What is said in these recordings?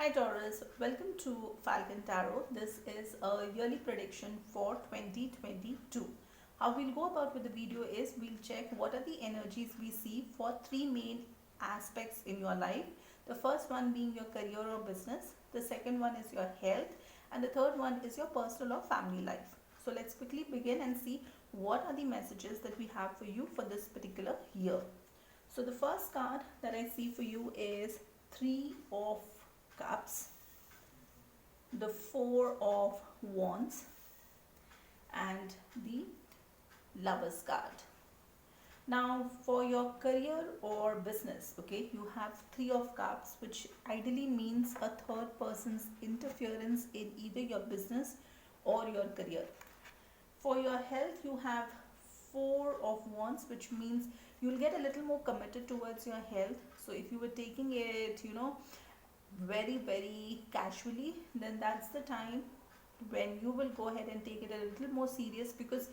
Hi Taurus, welcome to Falcon Tarot. This is a yearly prediction for 2022. How we'll go about with the video is we'll check what are the energies we see for three main aspects in your life. The first one being your career or business, the second one is your health, and the third one is your personal or family life. So let's quickly begin and see what are the messages that we have for you for this particular year. So the first card that I see for you is Three of Cups, the Four of Wands, and the Lovers card. Now for your career or business, okay, you have Three of Cups, which ideally means a third person's interference in either your business or your career. For your health, you have Four of Wands, which means you'll get a little more committed towards your health. So if you were taking it, very casually, then that's the time when you will go ahead and take it a little more serious, because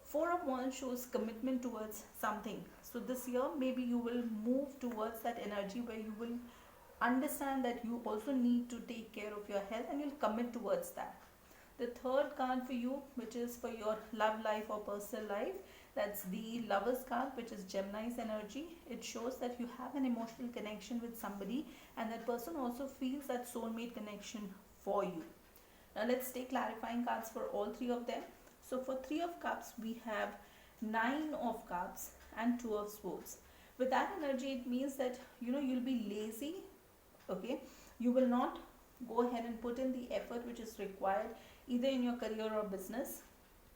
Four of Wands shows commitment towards something. So this year maybe you will move towards that energy where you will understand that you also need to take care of your health and you'll commit towards that. The third card for you, which is for your love life or personal life, that's the Lovers card, which is Gemini's energy. It shows that you have an emotional connection with somebody and that person also feels that soulmate connection for you. Now let's take clarifying cards for all three of them. So for Three of Cups, we have Nine of Cups and Two of Swords. With that energy, it means that you'll be lazy, okay? You will not go ahead and put in the effort which is required either in your career or business.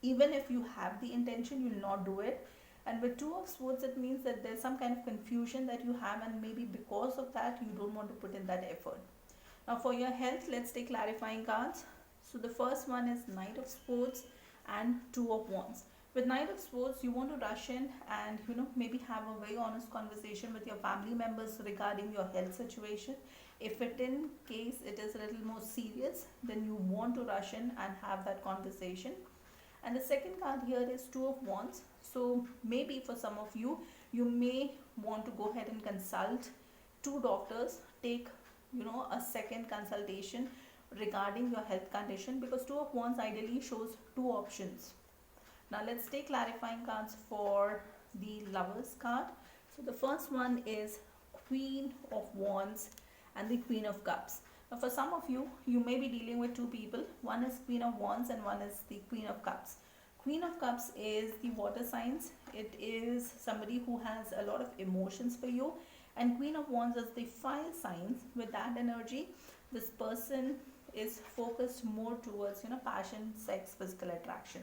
Even if you have the intention, you will not do it. And with Two of Swords, it means that there's some kind of confusion that you have, and maybe because of that you don't want to put in that effort. Now for your health, let's take clarifying cards. So the first one is Knight of Swords and Two of Wands. With Knight of Swords, you want to rush in and maybe have a very honest conversation with your family members regarding your health situation. If it in case it is a little more serious, then you want to rush in and have that conversation. And the second card here is Two of Wands. So maybe for some of you, you may want to go ahead and consult two doctors, take a second consultation regarding your health condition, because Two of Wands ideally shows two options. Now let's take clarifying cards for the Lovers card. So the first one is Queen of Wands and the Queen of Cups. Now for some of you, you may be dealing with two people. One is Queen of Wands and one is the Queen of Cups. Queen of Cups is the water signs. It is somebody who has a lot of emotions for you. And Queen of Wands is the fire signs. With that energy, this person is focused more towards passion, sex, physical attraction.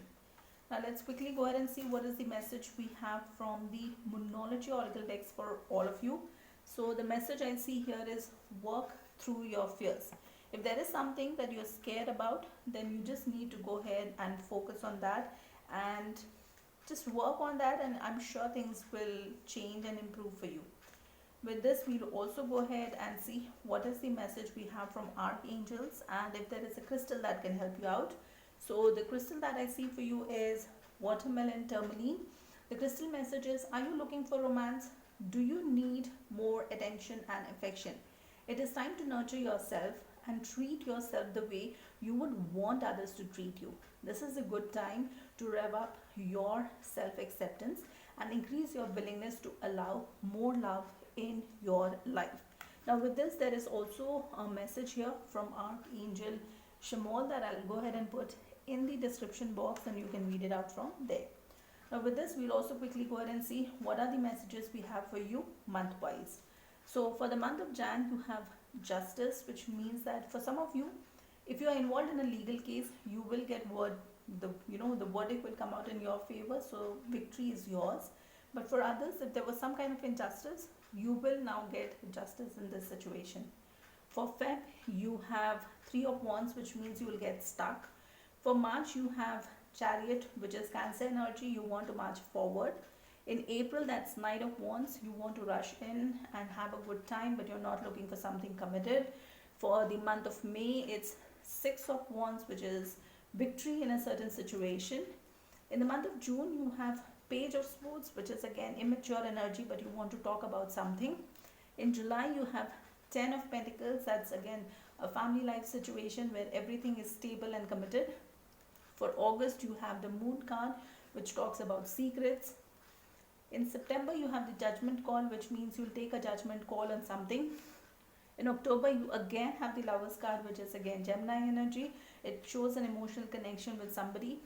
Now let's quickly go ahead and see what is the message we have from the Moonology Oracle decks for all of you. So the message I see here is work through your fears. If there is something that you're scared about, then you just need to go ahead and focus on that and just work on that, and I'm sure things will change and improve for you. With this, we'll also go ahead and see what is the message we have from archangels and if there is a crystal that can help you out. So the crystal that I see for you is watermelon tourmaline. The crystal message is, are you looking for romance? Do you need more attention and affection? It is time to nurture yourself and treat yourself the way you would want others to treat you. This is a good time to rev up your self-acceptance and increase your willingness to allow more love in your life. Now with this, there is also a message here from Archangel Chamuel that I'll go ahead and put in the description box and you can read it out from there. Now with this, we'll also quickly go ahead and see what are the messages we have for you month wise. So for the month of Jan, you have Justice, which means that for some of you, if you are involved in a legal case, you will get word, the verdict will come out in your favor, so victory is yours. But for others, if there was some kind of injustice, you will now get justice in this situation. For Feb, you have Three of Wands, which means you will get stuck. For March, you have Chariot, which is Cancer energy. You want to march forward. In April, that's Knight of Wands. You want to rush in and have a good time, but you're not looking for something committed. For the month of May, it's Six of Wands, which is victory in a certain situation. In the month of June, you have Page of Swords, which is again immature energy, but you want to talk about something. In July, you have Ten of Pentacles, that's again a family life situation where everything is stable and committed. For August, you have the Moon card, which talks about secrets. In September, you have the Judgment call, which means you'll take a judgment call on something. In October, you again have the Lovers card, which is again Gemini energy. It shows an emotional connection with somebody.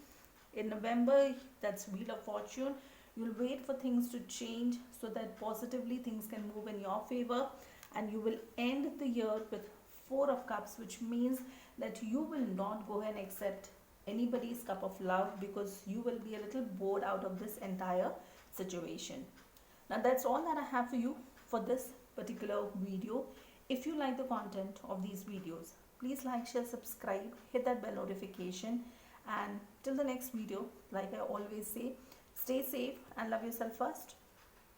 In November, that's Wheel of Fortune. You'll wait for things to change so that positively things can move in your favor. And you will end the year with Four of Cups, which means that you will not go and accept anybody's cup of love, because you will be a little bored out of this entire situation. Now that's all that I have for you for this particular video. If you like the content of these videos, please like, share, subscribe, hit that bell notification, and till the next video, like I always say, stay safe and love yourself first.